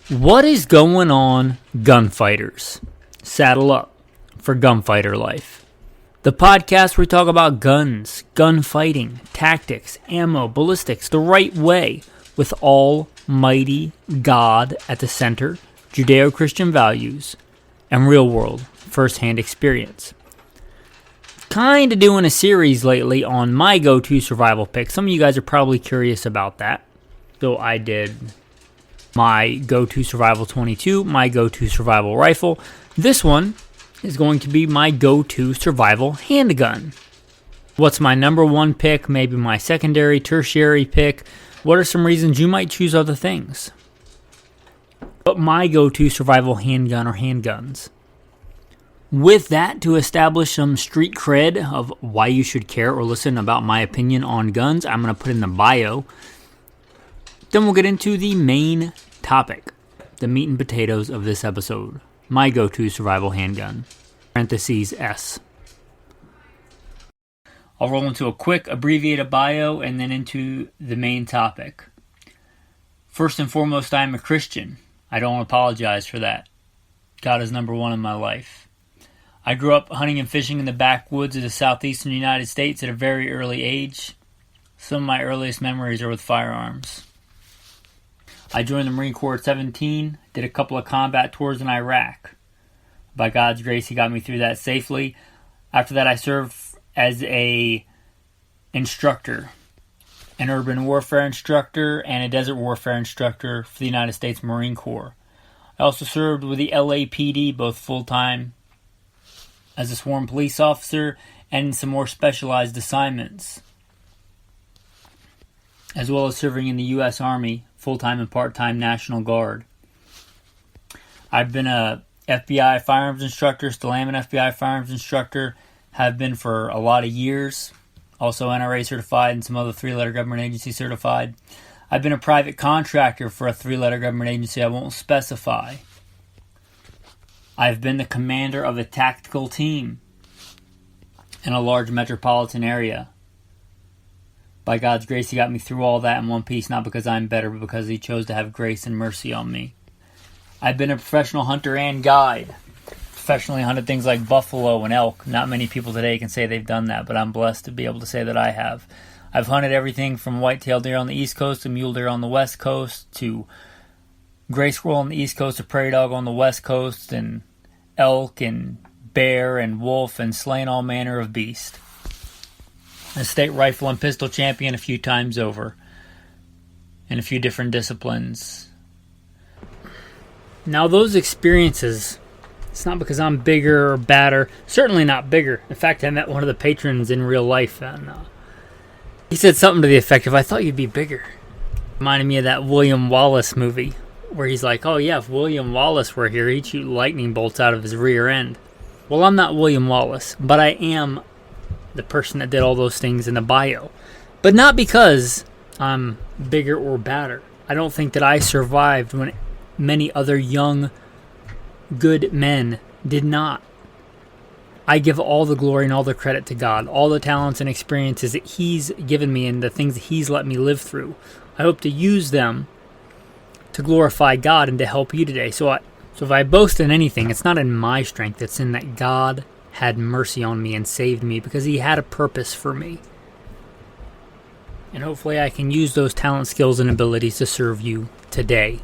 What is going on, gunfighters? Saddle up for gunfighter life. The podcast where we talk about guns, gunfighting, tactics, ammo, ballistics, the right way, with almighty God at the center, Judeo-Christian values, and real-world, first-hand experience. Kind of doing a series lately on my go-to survival pick. Some of you guys are probably curious about that. So I did my go-to survival 22, my go-to survival rifle. This one is going to be my go-to survival handgun. What's my number one pick? Maybe my secondary, tertiary pick. What are some reasons you might choose other things? But my go-to survival handgun or handguns. With that, to establish some street cred of why you should care or listen about my opinion on guns, I'm going to put in the bio. Then we'll get into the main topic, the meat and potatoes of this episode. My go-to survival handgun. Parentheses S. I'll roll into a quick abbreviated bio and then into the main topic. First and foremost, I am a Christian. I don't apologize for that. God is number one in my life. I grew up hunting and fishing in the backwoods of the southeastern United States at a very early age. Some of my earliest memories are with firearms. I joined the Marine Corps at 17, did a couple of combat tours in Iraq. By God's grace, He got me through that safely. After that, I served as an instructor, an urban warfare instructor and a desert warfare instructor for the United States Marine Corps. I also served with the LAPD, both full-time as a sworn police officer and in some more specialized assignments, as well as serving in the U.S. Army, full-time and part-time National Guard. I've been a FBI firearms instructor, still am an FBI firearms instructor, have been for a lot of years, also NRA certified and some other three-letter government agency certified. I've been a private contractor for a three-letter government agency I won't specify. I've been the commander of a tactical team in a large metropolitan area. By God's grace, He got me through all that in one piece, not because I'm better, but because He chose to have grace and mercy on me. I've been a professional hunter and guide. Professionally hunted things like buffalo and elk. Not many people today can say they've done that, but I'm blessed to be able to say that I have. I've hunted everything from white-tailed deer on the East Coast to mule deer on the West Coast to gray squirrel on the East Coast to prairie dog on the West Coast and elk and bear and wolf and slain all manner of beast. A state rifle and pistol champion a few times over in a few different disciplines. Now those experiences, it's not because I'm bigger or badder, certainly not bigger. In fact, I met one of the patrons in real life and he said something to the effect of, "I thought you'd be bigger." Reminded me of that William Wallace movie where he's like, "Oh yeah, if William Wallace were here, he'd shoot lightning bolts out of his rear end." Well, I'm not William Wallace, but I am the person that did all those things in the bio. But not because I'm bigger or badder. I don't think that I survived when many other young, good men did not. I give all the glory and all the credit to God, all the talents and experiences that He's given me and the things that He's let me live through. I hope to use them to glorify God and to help you today. So if I boast in anything, it's not in my strength, it's in that God had mercy on me and saved me because He had a purpose for me. And hopefully I can use those talent, skills, and abilities to serve you today.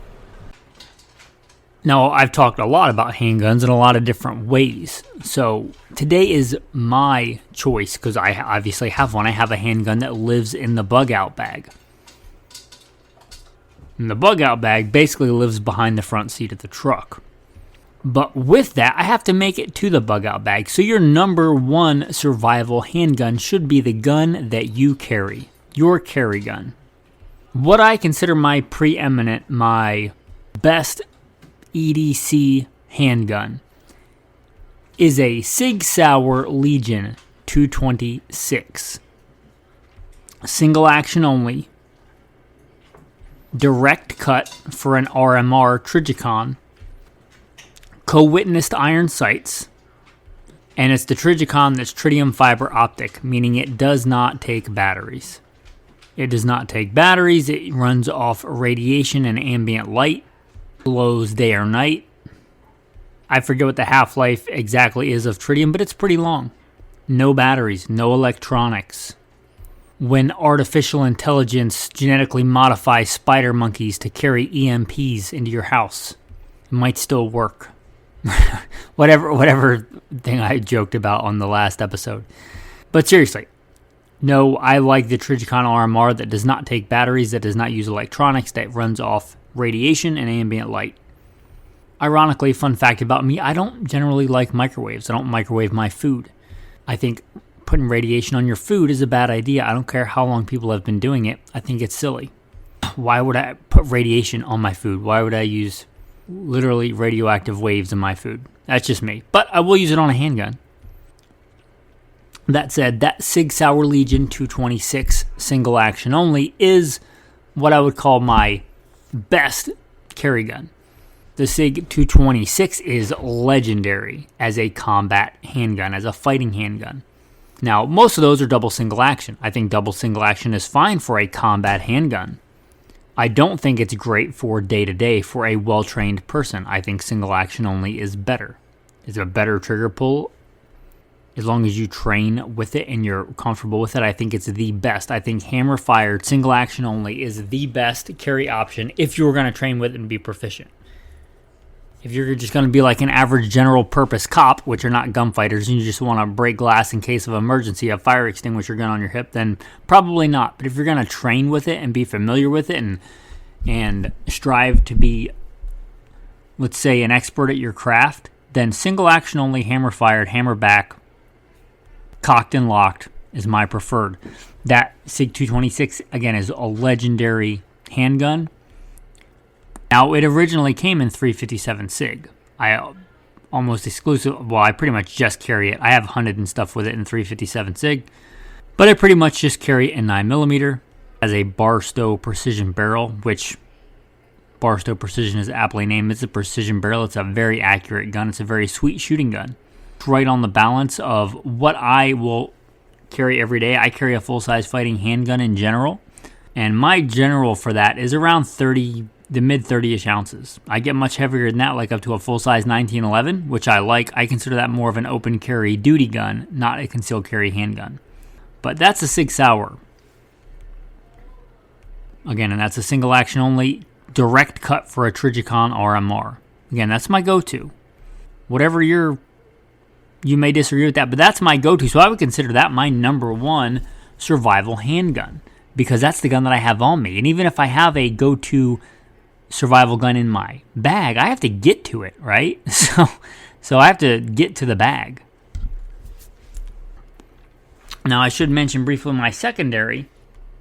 Now, I've talked a lot about handguns in a lot of different ways. So today is my choice because I obviously have one. I have a handgun that lives in the bug-out bag. And the bug-out bag basically lives behind the front seat of the truck. But with that, I have to make it to the bug-out bag. So your number one survival handgun should be the gun that you carry. Your carry gun. What I consider my preeminent, my best EDC handgun is a Sig Sauer Legion 226. Single action only. Direct cut for an RMR Trijicon. Co-witnessed iron sights, and it's the Trijicon that's tritium fiber optic, meaning it does not take batteries. It does not take batteries. It runs off radiation and ambient light. glows day or night. I forget what the half-life exactly is of tritium, but it's pretty long. No batteries, no electronics. When artificial intelligence genetically modifies spider monkeys to carry EMPs into your house, it might still work. whatever thing I joked about on the last episode. But seriously, no, I like the Trijicon RMR that does not take batteries, that does not use electronics, that runs off radiation and ambient light. Ironically, fun fact about me, I don't generally like microwaves. I don't microwave my food. I think putting radiation on your food is a bad idea. I don't care how long people have been doing it. I think it's silly. Why would I put radiation on my food? Why would I use literally radioactive waves in my food? That's just me. But I will use it on a handgun. That said, that Sig Sauer Legion 226 single action only is what I would call my best carry gun. The Sig 226 is legendary as a combat handgun, as a fighting handgun. Now, most of those are double single action. I think double single action is fine for a combat handgun. I don't think it's great for day-to-day for a well-trained person. I think single action only is better. It's a better trigger pull. As long as you train with it and you're comfortable with it, I think it's the best. I think hammer-fired single action only is the best carry option if you're going to train with it and be proficient. If you're just going to be like an average general purpose cop, which are not gunfighters, and you just want to break glass in case of emergency, a fire extinguisher gun on your hip, then probably not. But if you're going to train with it and be familiar with it and strive to be, let's say, an expert at your craft, then single action only, hammer fired, hammer back, cocked and locked is my preferred. That SIG 226, again, is a legendary handgun. Now, it originally came in 357 SIG. I almost exclusive, well, I pretty much just carry it. I have hunted and stuff with it in 357 SIG, but I pretty much just carry it in 9mm as a Barstow precision barrel, which Barstow Precision is aptly named. It's a precision barrel. It's a very accurate gun. It's a very sweet shooting gun. It's right on the balance of what I will carry every day. I carry a full-size fighting handgun in general, and my general for that is around 30, the mid 30-ish ounces. I get much heavier than that, like up to a full-size 1911, which I like. I consider that more of an open carry duty gun, not a concealed carry handgun. But that's a Sig Sauer. Again, and that's a single action only, direct cut for a Trijicon RMR. Again, that's my go-to. Whatever you may disagree with that, but that's my go-to. So I would consider that my number one survival handgun, because that's the gun that I have on me. And even if I have a go-to survival gun in my bag, I have to get to it, right? So I have to get to the bag. Now, I should mention briefly my secondary.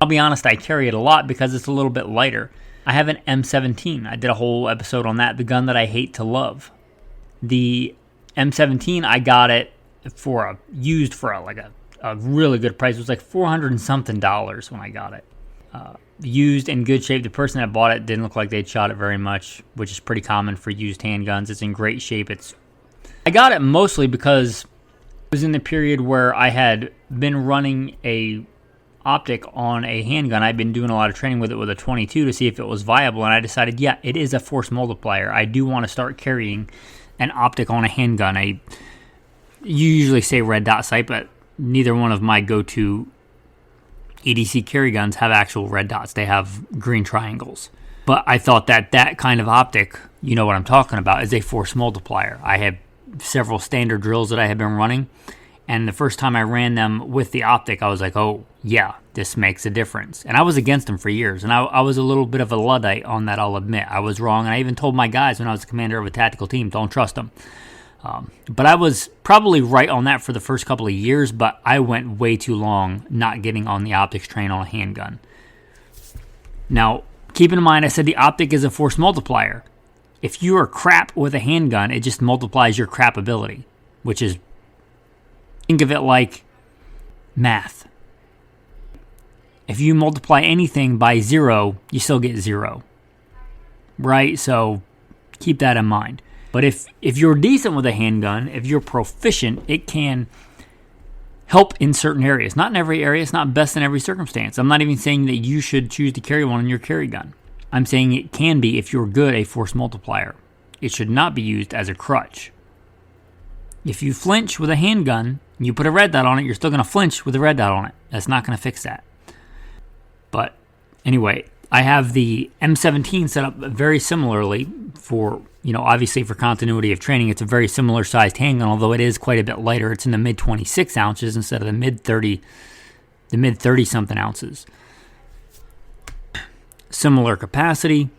I'll be honest, I carry it a lot because it's a little bit lighter. I have an M17. I did a whole episode on that, the gun that I hate to love. The M17, I got it used for a really good price. It was like $400 and something when I got it. Used in good shape. The person that bought it didn't look like they'd shot it very much, which is pretty common for used handguns. It's in great shape. I got it mostly because it was in the period where I had been running a optic on a handgun. I'd been doing a lot of training with it with a 22 to see if it was viable, and I decided, yeah, it is a force multiplier. I do want to start carrying an optic on a handgun. You usually say red dot sight, but neither one of my go-to EDC carry guns have actual red dots. They have green triangles. But I thought that kind of optic, you know what I'm talking about, is a force multiplier. I have several standard drills that I have been running, and the first time I ran them with the optic, I was like, oh, yeah, this makes a difference. And I was against them for years, and I was a little bit of a Luddite on that, I'll admit. I was wrong, and I even told my guys when I was the commander of a tactical team, don't trust them. But I was probably right on that for the first couple of years, but I went way too long not getting on the optics train on a handgun. Now, keep in mind, I said the optic is a force multiplier. If you are crap with a handgun, it just multiplies your crap ability, which is, think of it like math. If you multiply anything by 0, you still get 0. Right? So keep that in mind. But if you're decent with a handgun, if you're proficient, it can help in certain areas. Not in every area. It's not best in every circumstance. I'm not even saying that you should choose to carry one in your carry gun. I'm saying it can be, if you're good, a force multiplier. It should not be used as a crutch. If you flinch with a handgun, and you put a red dot on it, you're still going to flinch with a red dot on it. That's not going to fix that. But anyway, I have the M17 set up very similarly for, obviously for continuity of training. It's a very similar sized handgun, although it is quite a bit lighter. It's in the mid 26 ounces instead of the mid 30 something ounces. Similar capacity.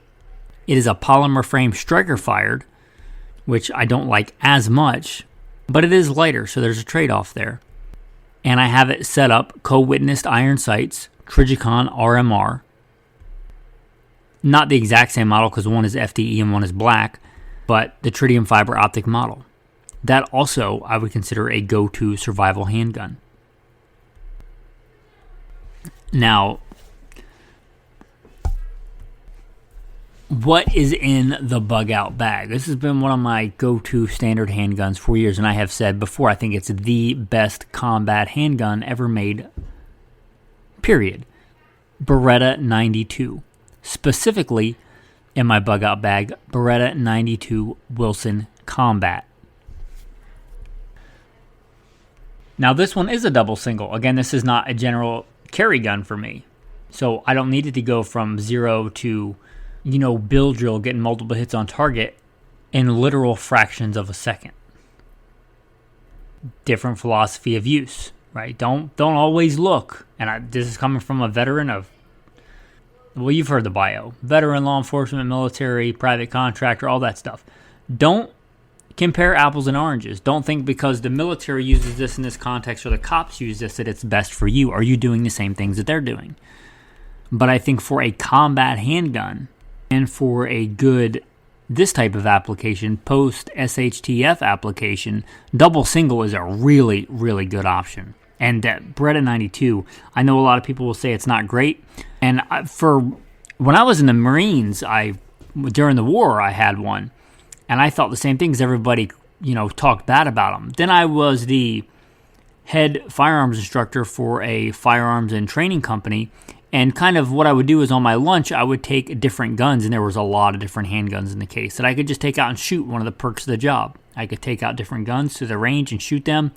It is a polymer frame striker fired, which I don't like as much, but it is lighter, so there's a trade-off there. And I have it set up co-witnessed iron sights, Trijicon RMR. Not the exact same model because one is FDE and one is black, but the tritium fiber optic model. That also I would consider a go-to survival handgun. Now, what is in the bug out bag? This has been one of my go-to standard handguns for years, and I have said before, I think it's the best combat handgun ever made, period. Beretta 92. Specifically, in my bug out bag, Beretta 92 Wilson Combat. Now, this one is a double single. Again, this is not a general carry gun for me, so I don't need it to go from 0 to bill drill, getting multiple hits on target in literal fractions of a second. Different philosophy of use, right? Don't always look. And this is coming from a veteran of, well, you've heard the bio. Veteran, law enforcement, military, private contractor, all that stuff. Don't compare apples and oranges. Don't think because the military uses this in this context or the cops use this that it's best for you. Are you doing the same things that they're doing? But I think for a combat handgun, and for a good, this type of application, post-SHTF application, double single is a really, really good option. And Beretta 92, I know a lot of people will say it's not great. And when I was in the Marines, during the war, I had one. And I thought the same things. Everybody, talked bad about them. Then I was the head firearms instructor for a firearms and training company. And kind of what I would do is on my lunch, I would take different guns, and there was a lot of different handguns in the case that I could just take out and shoot. One of the perks of the job. I could take out different guns to the range and shoot them.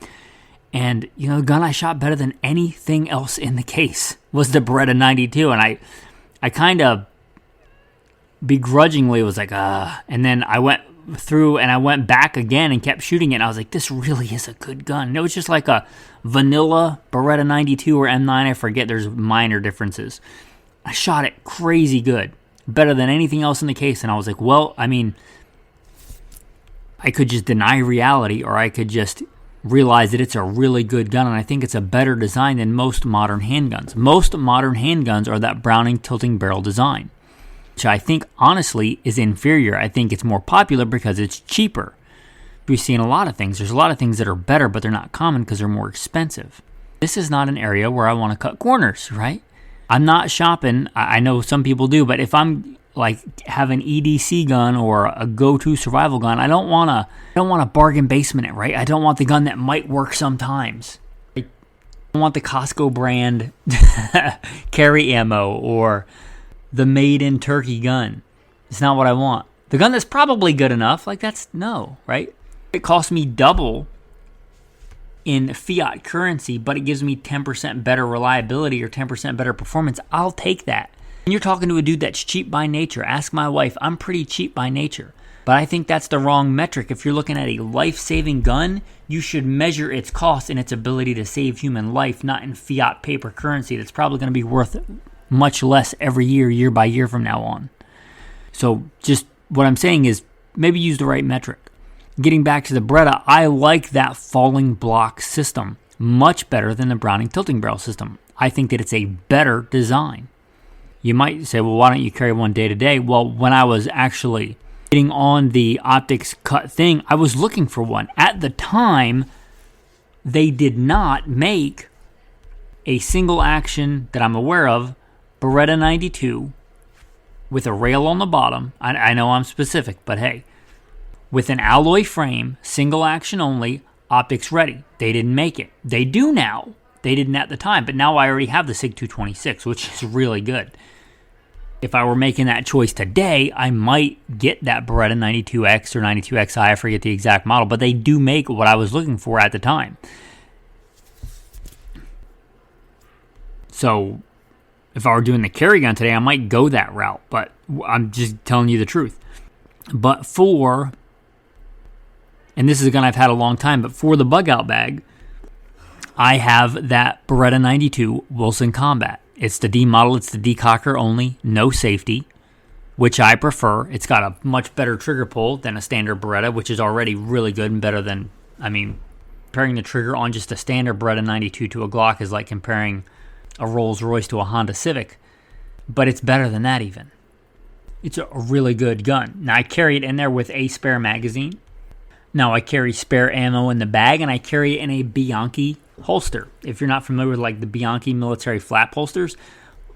And, the gun I shot better than anything else in the case was the Beretta 92. And I kind of begrudgingly was like, and then I went through and I went back again and kept shooting it. And I was like, this really is a good gun. And it was just like a vanilla Beretta 92 or M9. I forget. There's minor differences. I shot it crazy good. Better than anything else in the case. And I was like, well, I could just deny reality, or I could just realize that it's a really good gun. And I think it's a better design than most modern handguns. Most modern handguns are that Browning tilting barrel design, which I think, honestly, is inferior. I think it's more popular because it's cheaper. We've seen a lot of things. There's a lot of things that are better, but they're not common because they're more expensive. This is not an area where I want to cut corners, right? I'm not shopping. I know some people do, but if I'm have an EDC gun or a go-to survival gun, I don't want to bargain basement it, right? I don't want the gun that might work sometimes. I don't want the Costco brand carry ammo or the made in Turkey gun. It's not what I want. The gun that's probably good enough, right? It costs me double in fiat currency, but it gives me 10% better reliability or 10% better performance. I'll take that. And you're talking to a dude that's cheap by nature. Ask my wife. I'm pretty cheap by nature. But I think that's the wrong metric. If you're looking at a life-saving gun, you should measure its cost and its ability to save human life, not in fiat paper currency that's probably going to be worth much less every year, year by year from now on. So just what I'm saying is maybe use the right metric. Getting back to the Beretta, I like that falling block system much better than the Browning tilting barrel system. I think that it's a better design. You might say, well, why don't you carry one day to day? Well, when I was actually getting on the optics cut thing, I was looking for one. At the time, they did not make a single action that I'm aware of Beretta 92 with a rail on the bottom. I know I'm specific, but hey, with an alloy frame, single action only, optics ready. They didn't make it. They do now. They didn't at the time, but now I already have the SIG 226, which is really good. If I were making that choice today, I might get that Beretta 92X or 92XI, I forget the exact model, but they do make what I was looking for at the time. So if I were doing the carry gun today, I might go that route, but I'm just telling you the truth. But and this is a gun I've had a long time, but for the bug out bag, I have that Beretta 92 Wilson Combat. It's the D model, it's the decocker only, no safety, which I prefer. It's got a much better trigger pull than a standard Beretta, which is already really good and better than, comparing the trigger on just a standard Beretta 92 to a Glock is like comparing a Rolls Royce to a Honda Civic, but it's better than that even. It's a really good gun. Now I carry it in there with a spare magazine. Now I carry spare ammo in the bag, and I carry it in a Bianchi holster. If you're not familiar with like the Bianchi military flap holsters,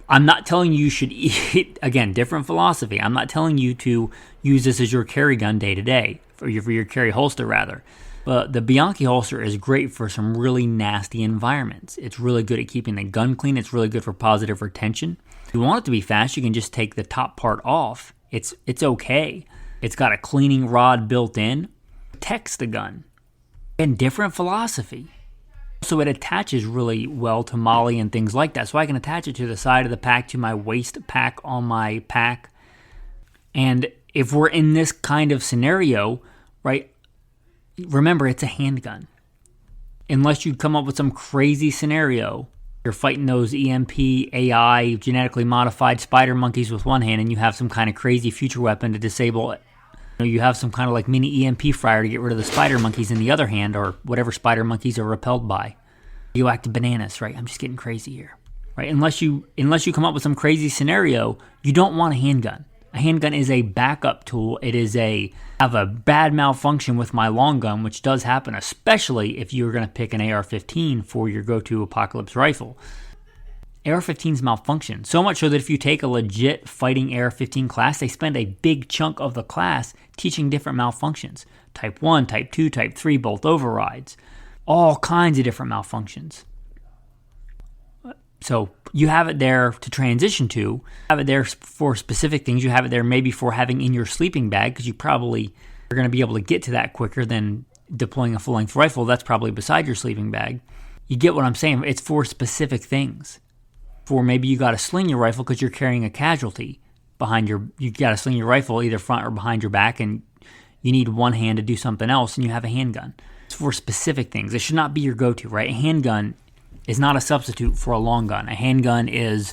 I'm not telling you should eat, again, different philosophy. I'm not telling you to use this as your carry gun day to day, for your carry holster rather. But the Bianchi holster is great for some really nasty environments. It's really good at keeping the gun clean. It's really good for positive retention. If you want it to be fast, you can just take the top part off. It's okay. It's got a cleaning rod built in. Protects the gun. And different philosophy. So it attaches really well to MOLLE and things like that. So I can attach it to the side of the pack, to my waist pack on my pack. And if we're in this kind of scenario, right, remember it's a handgun. Unless you come up with some crazy scenario, you're fighting those EMP, AI, genetically modified spider monkeys with one hand, and you have some kind of crazy future weapon to disable it. You have some kind of like mini EMP fryer to get rid of the spider monkeys in the other hand, or whatever spider monkeys are repelled by. Radioactive bananas, right? I'm just getting crazy here, right? Unless you come up with some crazy scenario, you don't want a handgun. A handgun is a backup tool. It is have a bad malfunction with my long gun, which does happen, especially if you're going to pick an AR-15 for your go-to apocalypse rifle. AR-15s malfunction, so much so that if you take a legit fighting AR-15 class, they spend a big chunk of the class teaching different malfunctions. Type 1, Type 2, Type 3, bolt overrides. All kinds of different malfunctions. So you have it there to transition to. Have it there for specific things. You have it there maybe for having in your sleeping bag, because you probably are going to be able to get to that quicker than deploying a full-length rifle. That's probably beside your sleeping bag. You get what I'm saying? It's for specific things. For maybe you got to sling your rifle because you're carrying a casualty you got to sling your rifle either front or behind your back, and you need one hand to do something else, and you have a handgun. It's for specific things. It should not be your go-to, right? A handgun is not a substitute for a long gun. A handgun is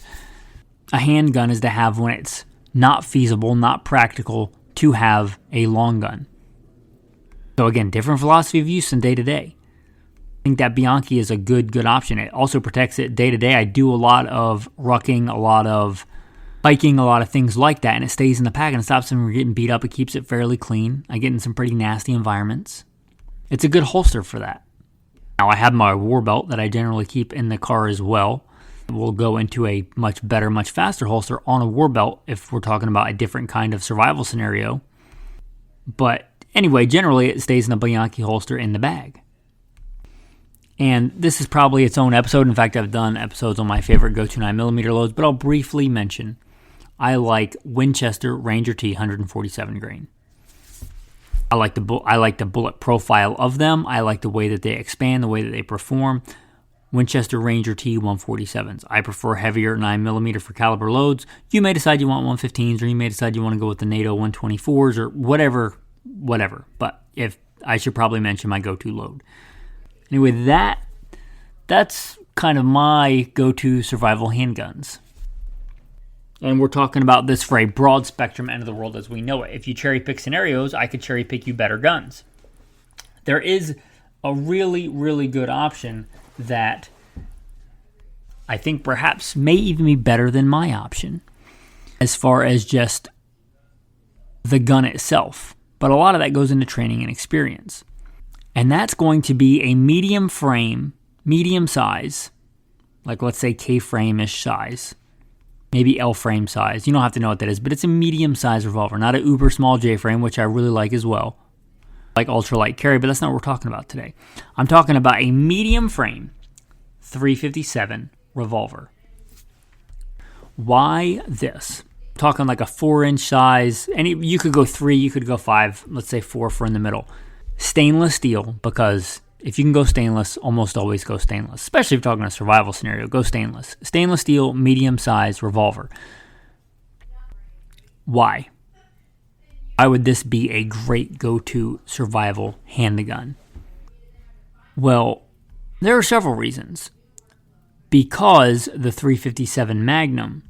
to have when it's not feasible, not practical to have a long gun. So again, different philosophy of use in day to day. I think that Bianchi is a good option. It also protects it day to day. I do a lot of rucking, a lot of biking, a lot of things like that, and it stays in the pack and it stops them from getting beat up. It keeps it fairly clean. I get in some pretty nasty environments. It's a good holster for that. Now I have my war belt that I generally keep in the car as well. We'll go into a much better, much faster holster on a war belt if we're talking about a different kind of survival scenario. But anyway, generally it stays in the Bianchi holster in the bag. And this is probably its own episode. In fact, I've done episodes on my favorite go-to 9mm loads, but I'll briefly mention I like Winchester Ranger T 147 grain. I like the bullet profile of them. I like the way that they expand, the way that they perform. Winchester Ranger T 147s. I prefer heavier 9mm for caliber loads. You may decide you want 115s, or you may decide you want to go with the NATO 124s, or whatever. But if I should probably mention my go-to load. Anyway, that's kind of my go-to survival handguns. And we're talking about this for a broad spectrum end of the world as we know it. If you cherry pick scenarios, I could cherry pick you better guns. There is a really, really good option that I think perhaps may even be better than my option as far as just the gun itself. But a lot of that goes into training and experience. And that's going to be a medium frame, medium size, like let's say K-frame-ish size. Maybe L-frame size. You don't have to know what that is, but it's a medium-sized revolver, not an uber small J-frame, which I really like as well. Like ultralight carry, but that's not what we're talking about today. I'm talking about a medium frame 357 revolver. Why this? Talking like a 4-inch size, and you could go 3, you could go 5, let's say 4 for in the middle. Stainless steel, because if you can go stainless, almost always go stainless. Especially if you're talking a survival scenario, go stainless. Stainless steel, medium size revolver. Why? Why would this be a great go-to survival handgun? Well, there are several reasons. Because the .357 Magnum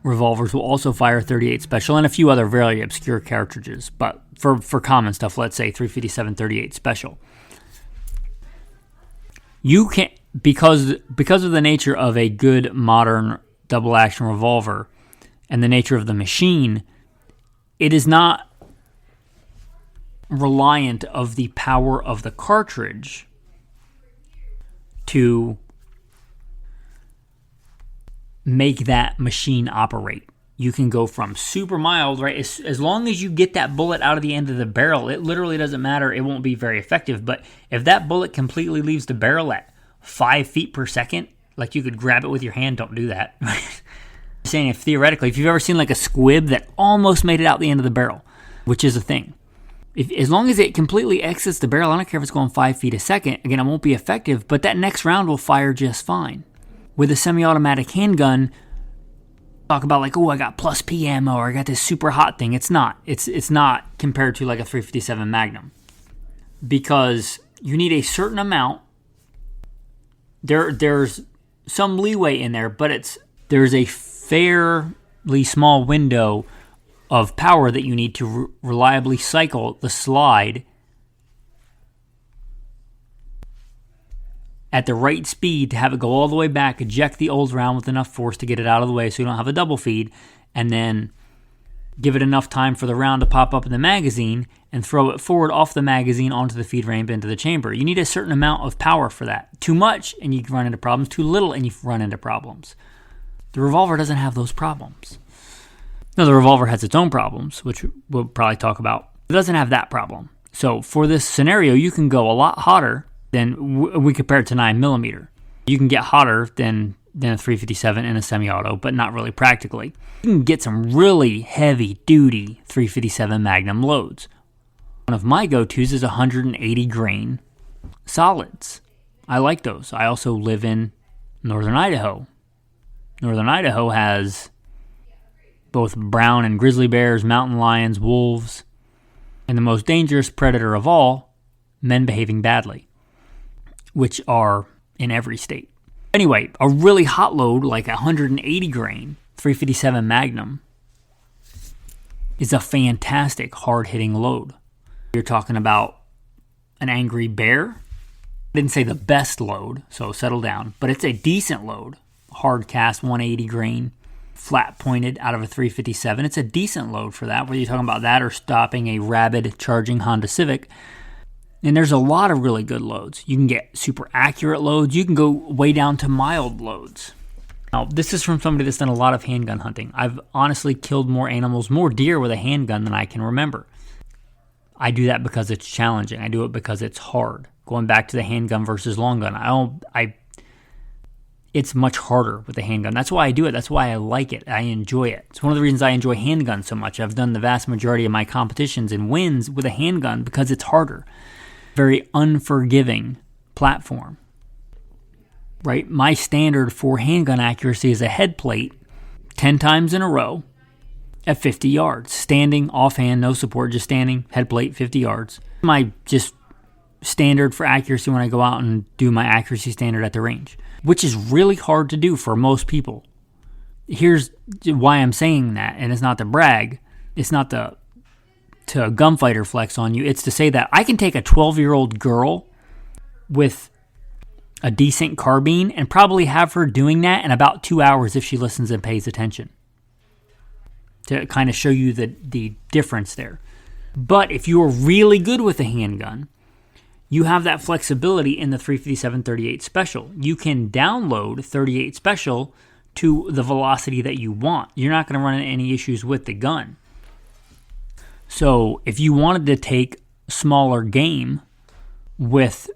revolvers will also fire .38 Special and a few other very obscure cartridges, but for common stuff, let's say .357 .38 Special. You can, because of the nature of a good modern double-action revolver and the nature of the machine, it is not reliant of the power of the cartridge to make that machine operate. You can go from super mild, right? As long as you get that bullet out of the end of the barrel, it literally doesn't matter. It won't be very effective. But if that bullet completely leaves the barrel at 5 feet per second, like you could grab it with your hand, don't do that. I'm saying if theoretically, if you've ever seen like a squib that almost made it out the end of the barrel, which is a thing. As long as it completely exits the barrel, I don't care if it's going 5 feet a second, again, it won't be effective, but that next round will fire just fine. With a semi-automatic handgun, talk about like, oh, I got plus P ammo, or I got this super hot thing. It's not. It's not compared to like a .357 Magnum. Because you need a certain amount. There's some leeway in there, but there's a fairly small window of power that you need to reliably cycle the slide at the right speed to have it go all the way back, eject the old round with enough force to get it out of the way so you don't have a double feed, and then give it enough time for the round to pop up in the magazine and throw it forward off the magazine onto the feed ramp into the chamber. You need a certain amount of power for that. Too much and you run into problems. Too little and you run into problems. The revolver doesn't have those problems. Now, the revolver has its own problems, which we'll probably talk about. It doesn't have that problem. So for this scenario, you can go a lot hotter than we compare it to 9mm. You can get hotter than a .357 in a semi-auto, but not really practically. You can get some really heavy-duty .357 Magnum loads. One of my go-tos is 180 grain solids. I like those. I also live in northern Idaho. Northern Idaho has both brown and grizzly bears, mountain lions, wolves, and the most dangerous predator of all, men behaving badly, which are in every state. Anyway, a really hot load like 180 grain .357 Magnum is a fantastic hard-hitting load. You're talking about an angry bear. I didn't say the best load, so settle down, but it's a decent load. Hard cast 180 grain, flat pointed out of a .357. It's a decent load for that, whether you're talking about that or stopping a rabid charging Honda Civic. And there's a lot of really good loads. You can get super accurate loads. You can go way down to mild loads. Now, this is from somebody that's done a lot of handgun hunting. I've honestly killed more animals, more deer with a handgun than I can remember. I do that because it's challenging. I do it because it's hard. Going back to the handgun versus long gun, it's much harder with the handgun. That's why I do it. That's why I like it. I enjoy it. It's one of the reasons I enjoy handguns so much. I've done the vast majority of my competitions and wins with a handgun because it's harder. Very unforgiving platform, right? My standard for handgun accuracy is a head plate 10 times in a row at 50 yards. Standing, offhand, no support, just standing, head plate, 50 yards. My just standard for accuracy when I go out and do my accuracy standard at the range, which is really hard to do for most people. Here's why I'm saying that, and it's not to brag. It's not to gunfighter flex on you. It's to say that I can take a 12-year-old girl with a decent carbine and probably have her doing that in about 2 hours if she listens and pays attention, to kind of show you the difference there. But if you are really good with a handgun, you have that flexibility in the .357 .38 Special. You can download .38 Special to the velocity that you want. You're not going to run into any issues with the gun. So if you wanted to take smaller game with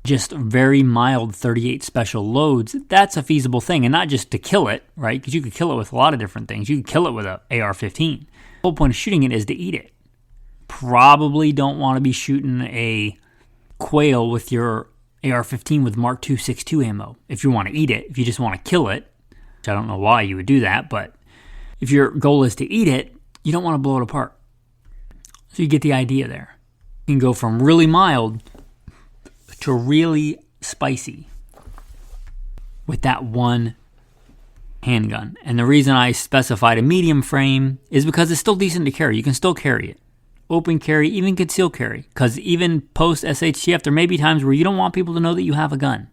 just very mild 38 special loads, that's a feasible thing. And not just to kill it, right? Because you could kill it with a lot of different things. You could kill it with an AR-15. The whole point of shooting it is to eat it. Probably don't want to be shooting a quail with your AR-15 with Mark II 6.2 ammo. If you want to eat it, if you just want to kill it, which I don't know why you would do that, but if your goal is to eat it, you don't want to blow it apart. So you get the idea there. You can go from really mild to really spicy with that one handgun. And the reason I specified a medium frame is because it's still decent to carry. You can still carry it. Open carry, even concealed carry. Because even post SHTF, there may be times where you don't want people to know that you have a gun.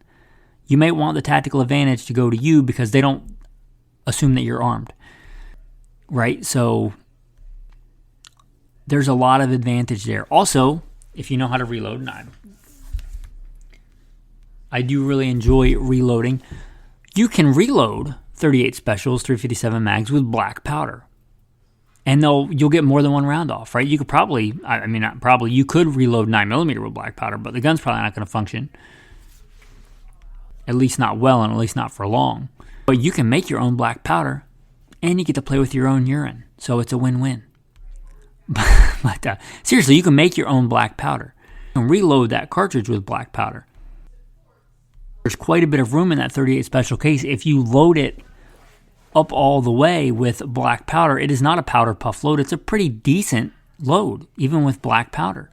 You may want the tactical advantage to go to you because they don't assume that you're armed. Right? So there's a lot of advantage there. Also, if you know how to reload, and I do really enjoy reloading, you can reload 38 specials, 357 mags with black powder. And you'll get more than one round off, right? You could probably, you could reload 9mm with black powder, but the gun's probably not going to function. At least not well, and at least not for long. But you can make your own black powder, and you get to play with your own urine. So it's a win-win. But seriously, you can make your own black powder and reload that cartridge with black powder. There's quite a bit of room in that 38 special case. If you load it up all the way with black powder, it is not a powder puff load. It's a pretty decent load, even with black powder.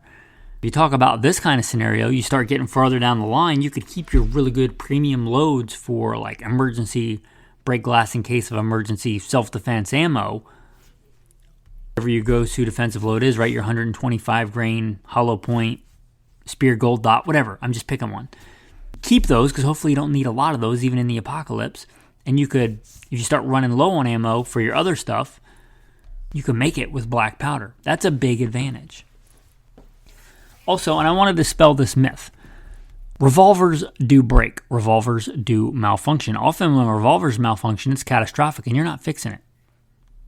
If you talk about this kind of scenario, you start getting farther down the line, you could keep your really good premium loads for like emergency break glass in case of emergency self-defense ammo. Whatever your go-to defensive load is, right? Your 125 grain, hollow point, spear, gold dot, whatever. I'm just picking one. Keep those because hopefully you don't need a lot of those even in the apocalypse. And you could, if you start running low on ammo for your other stuff, you can make it with black powder. That's a big advantage. Also, and I want to dispel this myth, revolvers do break. Revolvers do malfunction. Often when revolvers malfunction, it's catastrophic and you're not fixing it.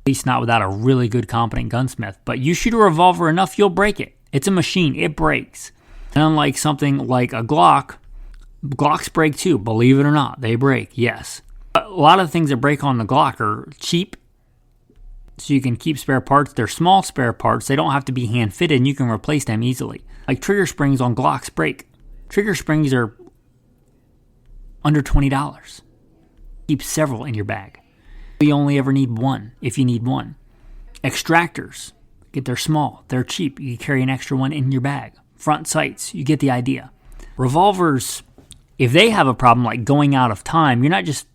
At least not without a really good, competent gunsmith. But you shoot a revolver enough, you'll break it. It's a machine. It breaks. And unlike something like a Glock, Glocks break too. Believe it or not, they break, yes. A lot of the things that break on the Glock are cheap, so you can keep spare parts. They're small spare parts. They don't have to be hand-fitted, and you can replace them easily. Like trigger springs on Glocks break. Trigger springs are under $20. Keep several in your bag. You only ever need one, if you need one. Extractors, they're small. They're cheap. You can carry an extra one in your bag. Front sights, you get the idea. Revolvers, if they have a problem like going out of time, you're not just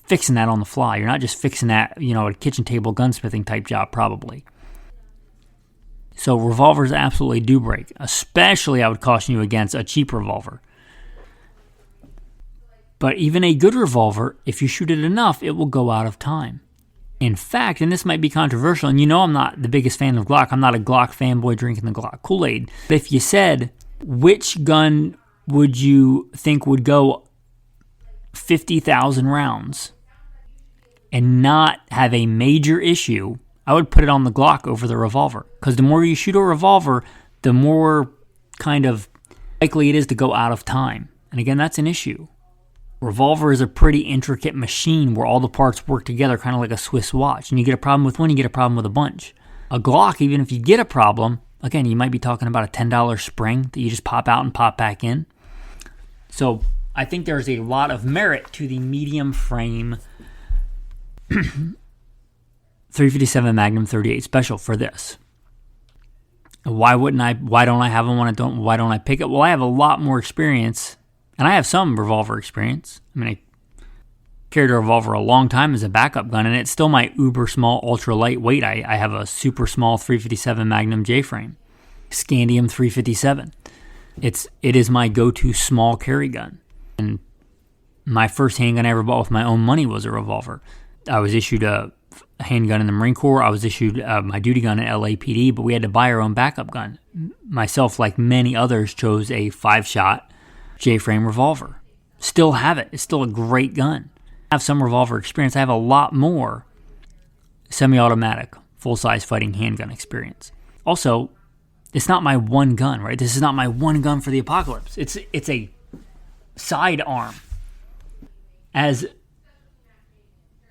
fixing that on the fly. You're not just fixing that, a kitchen table gunsmithing type job probably. So revolvers absolutely do break. Especially I would caution you against a cheap revolver. But even a good revolver, if you shoot it enough, it will go out of time. In fact, and this might be controversial, and I'm not the biggest fan of Glock. I'm not a Glock fanboy drinking the Glock Kool-Aid. But if you said, which gun would you think would go 50,000 rounds and not have a major issue, I would put it on the Glock over the revolver. Because the more you shoot a revolver, the more kind of likely it is to go out of time. And again, that's an issue. Revolver is a pretty intricate machine where all the parts work together, kind of like a Swiss watch. And you get a problem with one, you get a problem with a bunch. A Glock, even if you get a problem, again, you might be talking about a $10 spring that you just pop out and pop back in. So I think there's a lot of merit to the medium frame 357 Magnum 38 Special for this. Why don't I have one? Why don't I pick it? Well, I have a lot more experience, and I have some revolver experience. I carried a revolver a long time as a backup gun, and it's still my uber small, ultra lightweight. I have a super small 357 Magnum J-frame, Scandium 357. It is my go-to small carry gun. And my first handgun I ever bought with my own money was a revolver. I was issued a handgun in the Marine Corps. I was issued my duty gun at LAPD, but we had to buy our own backup gun. Myself, like many others, chose a 5-shot J-frame revolver. Still have it. It's still a great gun. I have some revolver experience. I have a lot more semi-automatic, full-size fighting handgun experience. Also, it's not my one gun, right? This is not my one gun for the apocalypse. It's a sidearm. As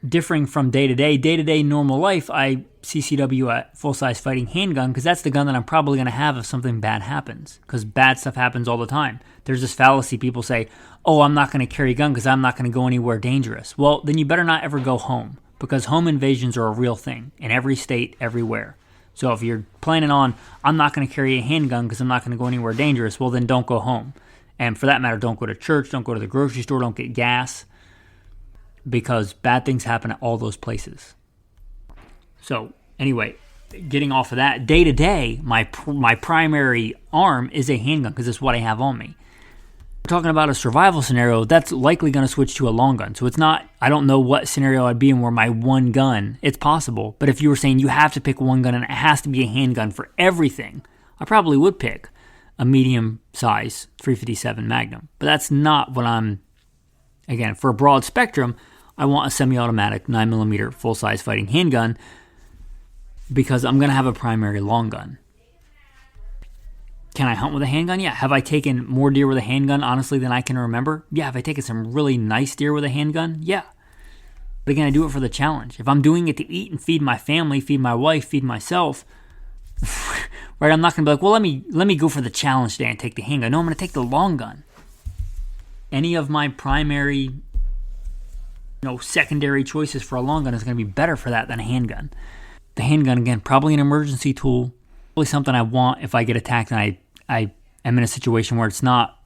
differing from day-to-day normal life, I CCW a full-size fighting handgun because that's the gun that I'm probably going to have if something bad happens, because bad stuff happens all the time. There's this fallacy. People say, oh, I'm not going to carry a gun because I'm not going to go anywhere dangerous. Well, then you better not ever go home, because home invasions are a real thing in every state, everywhere. So if you're planning on, I'm not going to carry a handgun because I'm not going to go anywhere dangerous, well, then don't go home. And for that matter, don't go to church, don't go to the grocery store, don't get gas, because bad things happen at all those places. So anyway, getting off of that, day to day, my primary arm is a handgun because it's what I have on me. We're talking about a survival scenario, that's likely going to switch to a long gun. So it's not, I don't know what scenario I'd be in where my one gun, it's possible. But if you were saying you have to pick one gun and it has to be a handgun for everything, I probably would pick a medium size 357 Magnum. But that's not what again, for a broad spectrum, I want a semi-automatic 9mm full-size fighting handgun because I'm going to have a primary long gun. Can I hunt with a handgun? Yeah. Have I taken more deer with a handgun, honestly, than I can remember? Yeah. Have I taken some really nice deer with a handgun? Yeah. But again, I do it for the challenge. If I'm doing it to eat and feed my family, feed my wife, feed myself, right, I'm not going to be like, well, let me go for the challenge today and take the handgun. No, I'm going to take the long gun. Any of my primary, secondary choices for a long gun is going to be better for that than a handgun. The handgun, again, probably an emergency tool, probably something I want if I get attacked and I am in a situation where it's not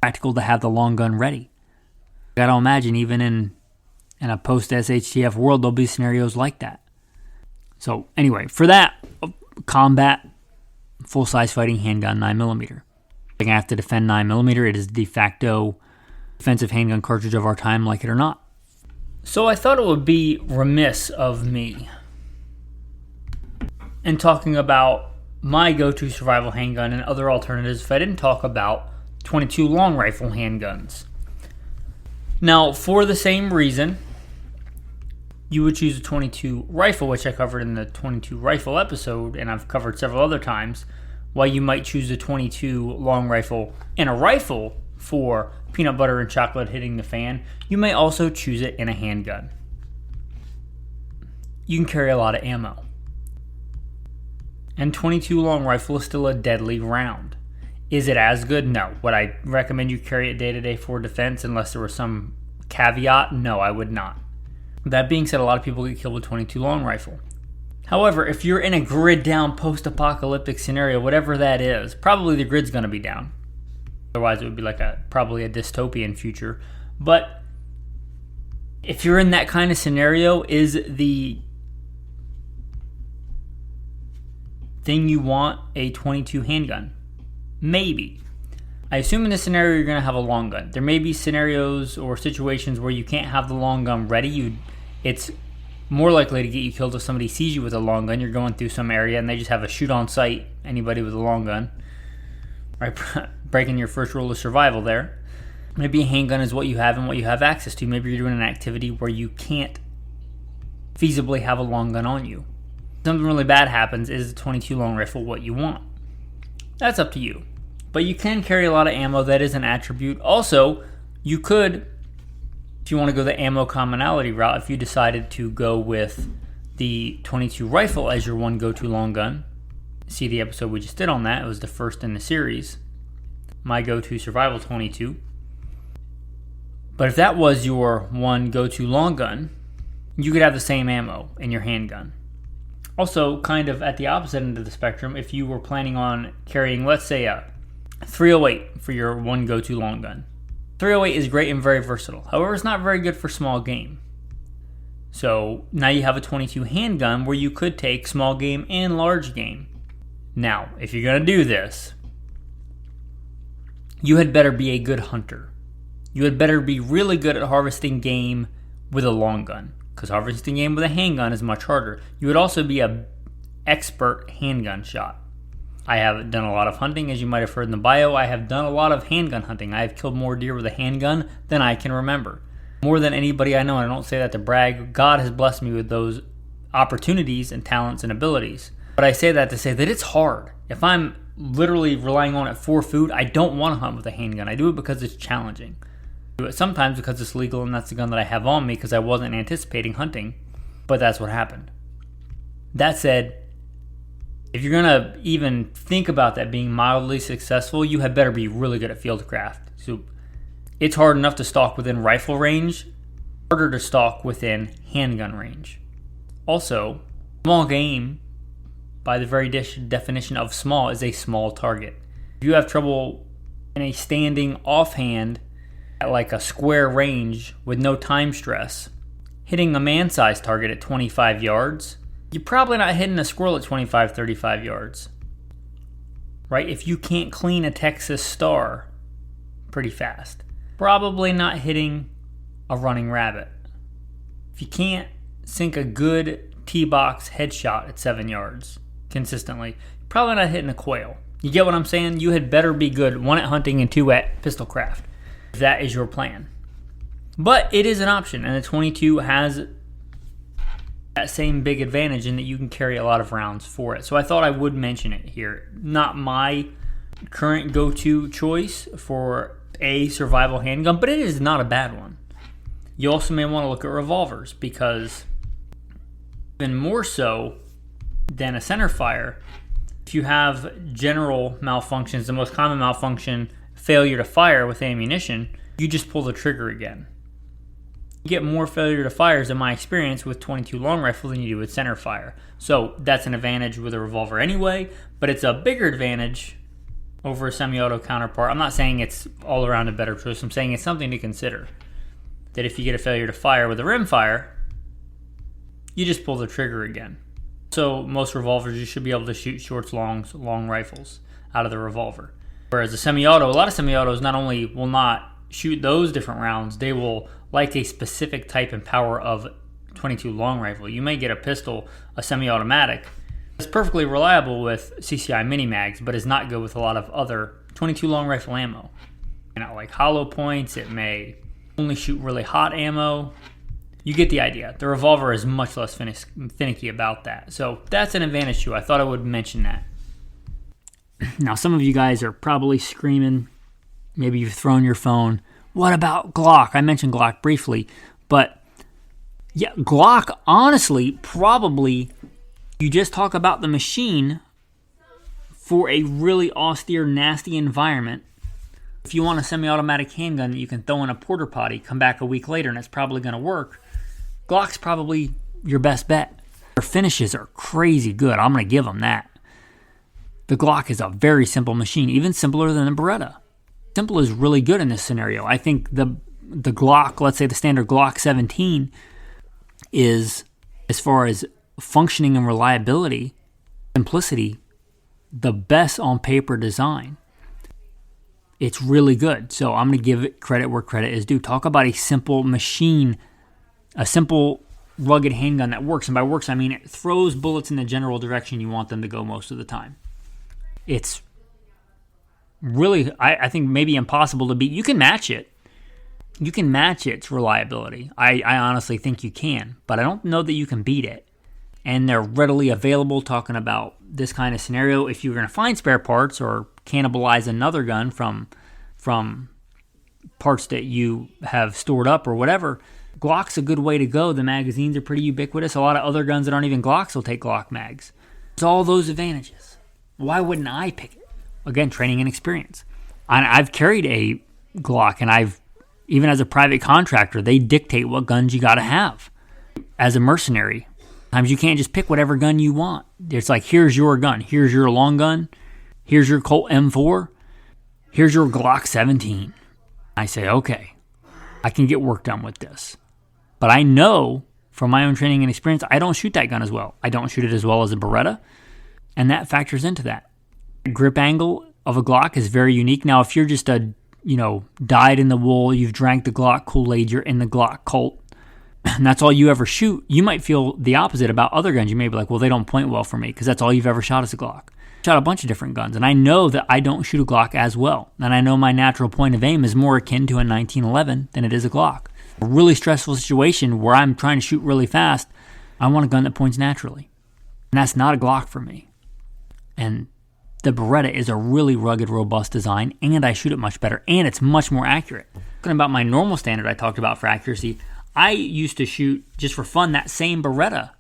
practical to have the long gun ready. I got to imagine even in a post-SHTF world, there'll be scenarios like that. So anyway, for that, combat, full-size fighting handgun, 9mm. I have to defend 9mm. It is the de facto defensive handgun cartridge of our time, like it or not. So I thought it would be remiss of me in talking about my go-to survival handgun and other alternatives if I didn't talk about 22 long rifle handguns. Now, for the same reason, you would choose a 22 rifle, which I covered in the 22 rifle episode, and I've covered several other times, why you might choose a 22 long rifle and a rifle for peanut butter and chocolate hitting the fan. You may also choose it in a handgun. You can carry a lot of ammo. And 22 long rifle is still a deadly round. Is it as good? No. Would I recommend you carry it day to day for defense unless there was some caveat? No, I would not. That being said, a lot of people get killed with 22 long rifle. However, if you're in a grid down post-apocalyptic scenario, whatever that is, probably the grid's going to be down. Otherwise, it would be like probably a dystopian future. But if you're in that kind of scenario, is the thing you want a 22 handgun? Maybe. I assume in this scenario you're going to have a long gun. There may be scenarios or situations where you can't have the long gun ready. It's more likely to get you killed if somebody sees you with a long gun. You're going through some area and they just have a shoot on sight, anybody with a long gun. Right? Breaking your first rule of survival there. Maybe a handgun is what you have and what you have access to. Maybe you're doing an activity where you can't feasibly have a long gun on you. Something really bad happens, is the 22 long rifle what you want? That's up to you. But you can carry a lot of ammo. That is an attribute. Also, you could, if you want to go the ammo commonality route, if you decided to go with the 22 rifle as your one go-to long gun, see the episode we just did on that. It was the first in the series. My go-to survival 22. But if that was your one go-to long gun, you could have the same ammo in your handgun. Also, kind of at the opposite end of the spectrum, if you were planning on carrying, let's say, a 308 for your one go-to long gun. 308 is great and very versatile. However, it's not very good for small game. So now you have a 22 handgun where you could take small game and large game. Now, if you're going to do this, you had better be a good hunter. You had better be really good at harvesting game with a long gun, because harvesting game with a handgun is much harder. You would also be an expert handgun shot. I have done a lot of hunting, as you might have heard in the bio. I have done a lot of handgun hunting. I have killed more deer with a handgun than I can remember. More than anybody I know, and I don't say that to brag. God has blessed me with those opportunities and talents and abilities. But I say that to say that it's hard. If I'm literally relying on it for food, I don't want to hunt with a handgun. I do it because it's challenging. do it sometimes because it's legal and that's the gun that I have on me because I wasn't anticipating hunting, but that's what happened. That said, if you're going to even think about that being mildly successful, you had better be really good at fieldcraft. So it's hard enough to stalk within rifle range, harder to stalk within handgun range. Also, small game, by the very definition of small, is a small target. If you have trouble in a standing offhand at like a square range with no time stress, hitting a man-sized target at 25 yards, you're probably not hitting a squirrel at 25, 35 yards. Right? If you can't clean a Texas Star pretty fast, probably not hitting a running rabbit. If you can't sink a good T-box headshot at 7 yards consistently, probably not hitting a quail. You get what I'm saying? You had better be good, 1 at hunting and 2 at pistol craft, if that is your plan. But it is an option, and the 22 has that same big advantage in that you can carry a lot of rounds for it. So I thought I would mention it here. Not my current go-to choice for a survival handgun, but it is not a bad one. You also may want to look at revolvers, because even more so than a centerfire, if you have general malfunctions, the most common malfunction, failure to fire with ammunition, you just pull the trigger again. You get more failure to fires in my experience with 22 long rifle than you do with centerfire. So that's an advantage with a revolver anyway, but it's a bigger advantage over a semi-auto counterpart. I'm not saying it's all around a better choice. I'm saying it's something to consider. That if you get a failure to fire with a rimfire, you just pull the trigger again. So most revolvers, you should be able to shoot shorts, longs, long rifles out of the revolver. Whereas a semi-auto, a lot of semi-autos not only will not shoot those different rounds, they will like a specific type and power of 22 long rifle. You may get a pistol, a semi-automatic. It's perfectly reliable with CCI mini mags, but is not good with a lot of other 22 long rifle ammo. You know, like hollow points, it may only shoot really hot ammo. You get the idea. The revolver is much less finicky about that. So that's an advantage too. I thought I would mention that. Now, some of you guys are probably screaming. Maybe you've thrown your phone. What about Glock? I mentioned Glock briefly, but yeah, Glock, honestly, probably, you just talk about the machine for a really austere, nasty environment. If you want a semi-automatic handgun that you can throw in a porta potty, come back a week later and it's probably going to work, Glock's probably your best bet. Their finishes are crazy good. I'm going to give them that. The Glock is a very simple machine, even simpler than the Beretta. Simple is really good in this scenario. I think the Glock, let's say the standard Glock 17, is, as far as functioning and reliability, simplicity, the best on paper design. It's really good. So I'm going to give it credit where credit is due. Talk about a simple machine, a simple rugged handgun that works. And by works, I mean it throws bullets in the general direction you want them to go most of the time. It's really, I think, maybe impossible to beat. You can match it. You can match its reliability. I honestly think you can, but I don't know that you can beat it. And they're readily available, talking about this kind of scenario. If you're going to find spare parts or cannibalize another gun from parts that you have stored up or whatever, Glock's a good way to go. The magazines are pretty ubiquitous. A lot of other guns that aren't even Glocks will take Glock mags. It's all those advantages. Why wouldn't I pick it? Again, training and experience. I've carried a Glock, and even as a private contractor, they dictate what guns you got to have. As a mercenary, sometimes you can't just pick whatever gun you want. It's like, here's your gun. Here's your long gun. Here's your Colt M4. Here's your Glock 17. I say, okay, I can get work done with this. But I know from my own training and experience, I don't shoot that gun as well. I don't shoot it as well as a Beretta, and that factors into that. Grip angle of a Glock is very unique. Now, if you're just dyed in the wool, you've drank the Glock Kool-Aid, you're in the Glock cult, and that's all you ever shoot, you might feel the opposite about other guns. You may be like, well, they don't point well for me because that's all you've ever shot is a Glock. I shot a bunch of different guns, and I know that I don't shoot a Glock as well. And I know my natural point of aim is more akin to a 1911 than it is a Glock. A really stressful situation where I'm trying to shoot really fast, I want a gun that points naturally. And that's not a Glock for me. And the Beretta is a really rugged, robust design, and I shoot it much better, and it's much more accurate. Talking about my normal standard I talked about for accuracy, I used to shoot, just for fun, that same Beretta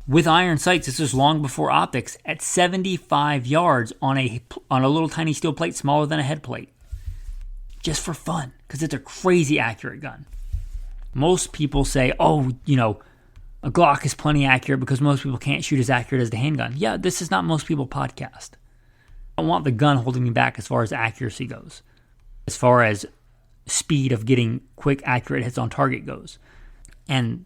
with iron sights. This was long before optics, at 75 yards on a little tiny steel plate smaller than a head plate. Just for fun, because it's a crazy accurate gun. Most people say, oh, a Glock is plenty accurate because most people can't shoot as accurate as the handgun. Yeah, this is not most people podcast. I don't want the gun holding me back as far as accuracy goes. As far as speed of getting quick, accurate hits on target goes. And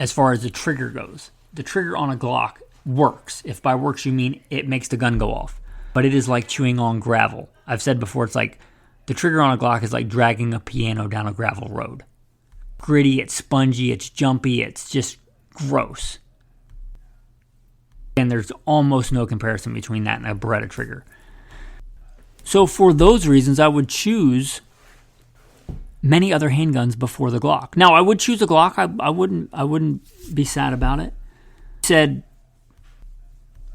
as far as the trigger goes, the trigger on a Glock works. If by works you mean it makes the gun go off. But it is like chewing on gravel. I've said before, it's like the trigger on a Glock is like dragging a piano down a gravel road. Gritty, it's spongy, it's jumpy, it's just gross. And there's almost no comparison between that and a Beretta trigger. So for those reasons, I would choose many other handguns before the Glock. Now, I would choose a Glock. I wouldn't be sad about it. Said,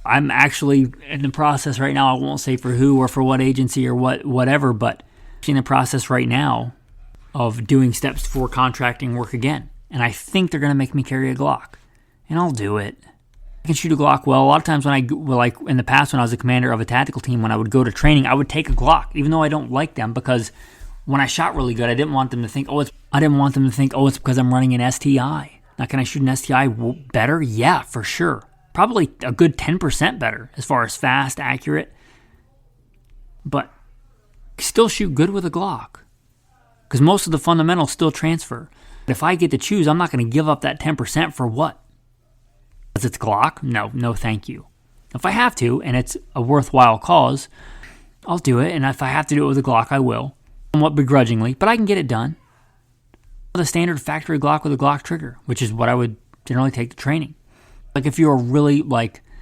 I'm actually in the process right now. I won't say for who or for what agency or whatever, but I'm in the process right now of doing steps for contracting work again. And I think they're going to make me carry a Glock. And I'll do it. I can shoot a Glock well. A lot of times like in the past when I was a commander of a tactical team, when I would go to training, I would take a Glock, even though I don't like them, because when I shot really good, I didn't want them to think, oh, it's because I'm running an STI. Now, can I shoot an STI better? Yeah, for sure. Probably a good 10% better as far as fast, accurate. But still shoot good with a Glock, because most of the fundamentals still transfer. But if I get to choose, I'm not going to give up that 10% for what? Because it's Glock? No, thank you. If I have to, and it's a worthwhile cause, I'll do it. And if I have to do it with a Glock, I will. Somewhat begrudgingly, but I can get it done. The standard factory Glock with a Glock trigger, which is what I would generally take to training. Like if you're really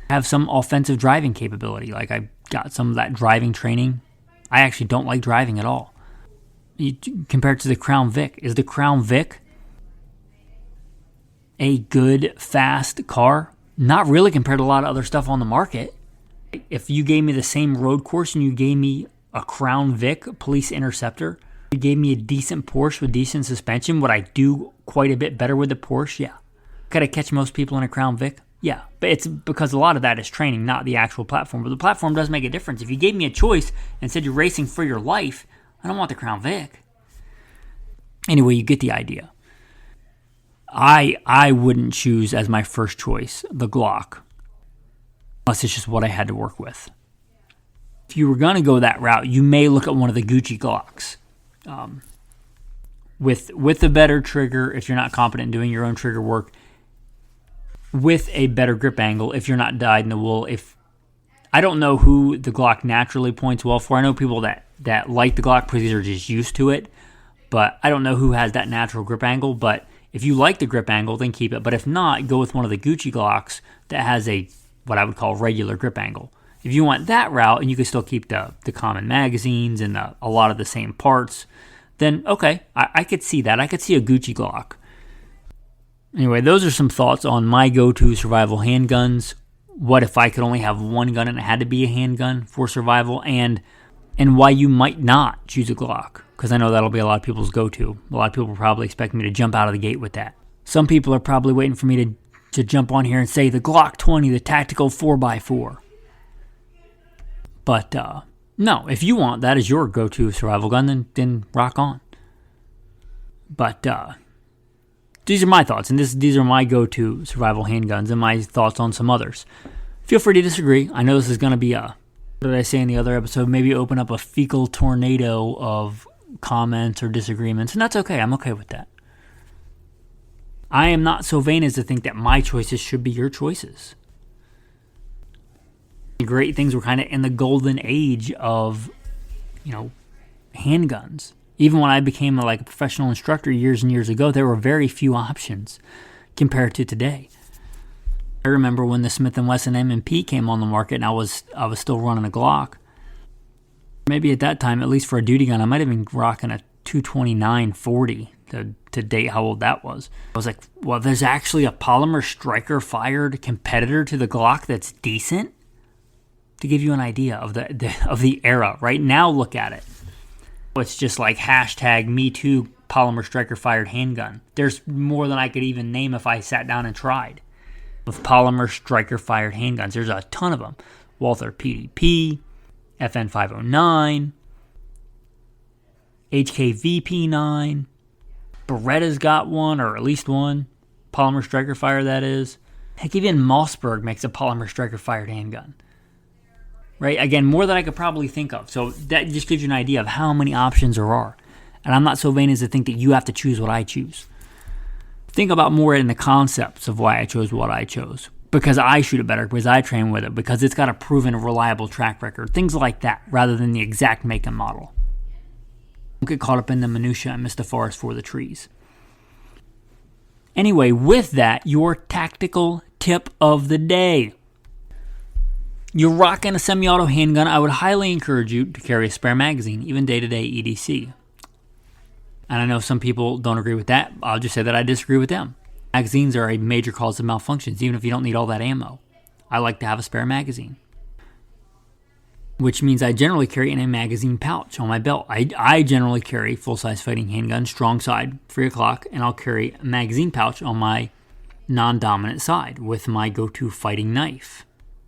have some offensive driving capability, like I got some of that driving training. I actually don't like driving at all. Compared to the Crown Vic, is the Crown Vic a good, fast car? Not really compared to a lot of other stuff on the market. If you gave me the same road course and you gave me a Crown Vic Police Interceptor, you gave me a decent Porsche with decent suspension, would I do quite a bit better with the Porsche? Yeah. Could I catch most people in a Crown Vic? Yeah. But it's because a lot of that is training, not the actual platform. But the platform does make a difference. If you gave me a choice and said you're racing for your life, I don't want the Crown Vic. Anyway, you get the idea. I wouldn't choose as my first choice the Glock, unless it's just what I had to work with. If you were going to go that route, you may look at one of the Gucci Glocks. With a better trigger, if you're not competent in doing your own trigger work, with a better grip angle, if you're not dyed in the wool. I don't know who the Glock naturally points well for. I know people that like the Glock because they're just used to it, but I don't know who has that natural grip angle. But if you like the grip angle, then keep it. But if not, go with one of the Gucci Glocks that has what I would call regular grip angle. If you want that route and you can still keep the common magazines and a lot of the same parts, then okay, I could see that. I could see a Gucci Glock. Anyway, those are some thoughts on my go-to survival handguns. What if I could only have one gun and it had to be a handgun for survival, and why you might not choose a Glock, because I know that'll be a lot of people's go-to. A lot of people probably expect me to jump out of the gate with that. Some people are probably waiting for me to jump on here and say the Glock 20, the tactical 4x4. But no, if you want that as your go-to survival gun, then rock on. But these are my thoughts, and these are my go-to survival handguns and my thoughts on some others. Feel free to disagree. I know this is going to be what did I say in the other episode? Maybe open up a fecal tornado of comments or disagreements, and that's okay. I'm okay with that. I am not so vain as to think that my choices should be your choices. The great things were kind of in the golden age of, handguns. Even when I became a professional instructor years and years ago, there were very few options compared to today. I remember when the Smith & Wesson M&P came on the market and I was still running a Glock. Maybe at that time, at least for a duty gun, I might have been rocking a 229-40 to date how old that was. I was like, well, there's actually a polymer striker-fired competitor to the Glock that's decent? To give you an idea of the era. Right now, look at it. It's just like hashtag #MeToo polymer striker fired handgun. There's more than I could even name if I sat down and tried. With polymer striker fired handguns, there's a ton of them. Walther PDP, FN 509, HKVP9, Beretta's got one, or at least one. Polymer striker fire, that is. Heck, even Mossberg makes a polymer striker fired handgun. Right? Again, more than I could probably think of. So that just gives you an idea of how many options there are. And I'm not so vain as to think that you have to choose what I choose. Think about more in the concepts of why I chose what I chose. Because I shoot it better, because I train with it, because it's got a proven, reliable track record. Things like that, rather than the exact make and model. Don't get caught up in the minutia and miss the forest for the trees. Anyway, with that, your tactical tip of the day. You're rocking a semi-auto handgun, I would highly encourage you to carry a spare magazine, even day-to-day EDC. And I know some people don't agree with that. I'll just say that I disagree with them. Magazines are a major cause of malfunctions, even if you don't need all that ammo. I like to have a spare magazine, which means I generally carry in a magazine pouch on my belt. I generally carry full-size fighting handgun, strong side, 3 o'clock, and I'll carry a magazine pouch on my non-dominant side with my go-to fighting knife.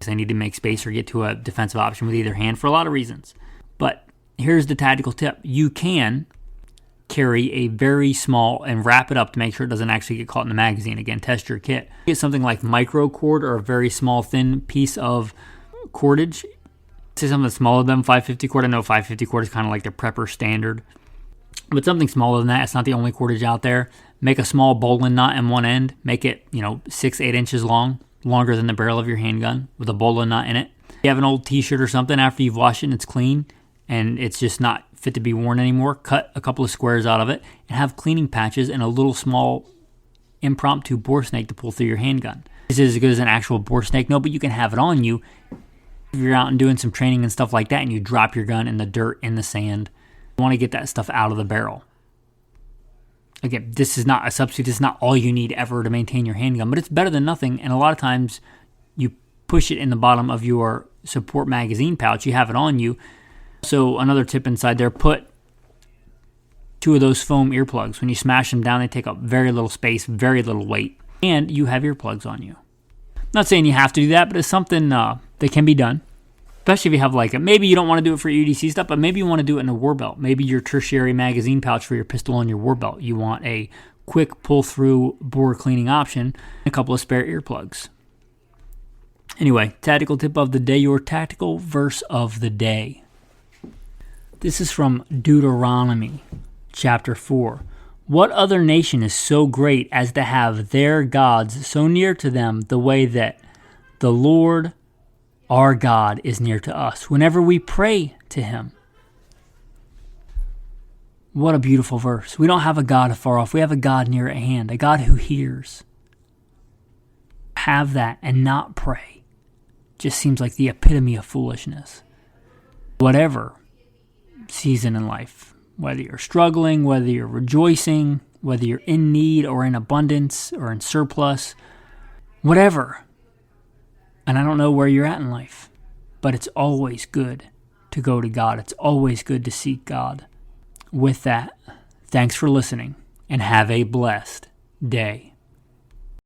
I need to make space or get to a defensive option with either hand for a lot of reasons. But here's the tactical tip. You can carry a very small and wrap it up to make sure it doesn't actually get caught in the magazine. Again, test your kit. Get something like micro cord or a very small thin piece of cordage. Say something smaller than 550 cord. I know 550 cord is kind of like the prepper standard. But something smaller than that. It's not the only cordage out there. Make a small bowline knot in one end. Make it, 6-8 inches long. Longer than the barrel of your handgun with a bowline knot in it. If you have an old t-shirt or something after you've washed it and it's clean and it's just not fit to be worn anymore, cut a couple of squares out of it and have cleaning patches and a little small impromptu bore snake to pull through your handgun. This is as good as an actual bore snake, no, but you can have it on you if you're out and doing some training and stuff like that and you drop your gun in the dirt, in the sand. You want to get that stuff out of the barrel. Again, this is not a substitute. This is not all you need ever to maintain your handgun, but it's better than nothing. And a lot of times you push it in the bottom of your support magazine pouch. You have it on you. So another tip inside there, put 2 of those foam earplugs. When you smash them down, they take up very little space, very little weight, and you have earplugs on you. I'm not saying you have to do that, but it's something that can be done. Especially if you have maybe you don't want to do it for your EDC stuff, but maybe you want to do it in a war belt. Maybe your tertiary magazine pouch for your pistol on your war belt. You want a quick pull-through bore cleaning option and a couple of spare earplugs. Anyway, tactical tip of the day, your tactical verse of the day. This is from Deuteronomy, chapter 4. What other nation is so great as to have their gods so near to them the way that the Lord our God is near to us whenever we pray to him? What a beautiful verse. We don't have a God afar off. We have a God near at hand, a God who hears. Have that and not pray just seems like the epitome of foolishness. Whatever season in life, whether you're struggling, whether you're rejoicing, whether you're in need or in abundance or in surplus, whatever. And I don't know where you're at in life, but it's always good to go to God. It's always good to seek God. With that, thanks for listening and have a blessed day.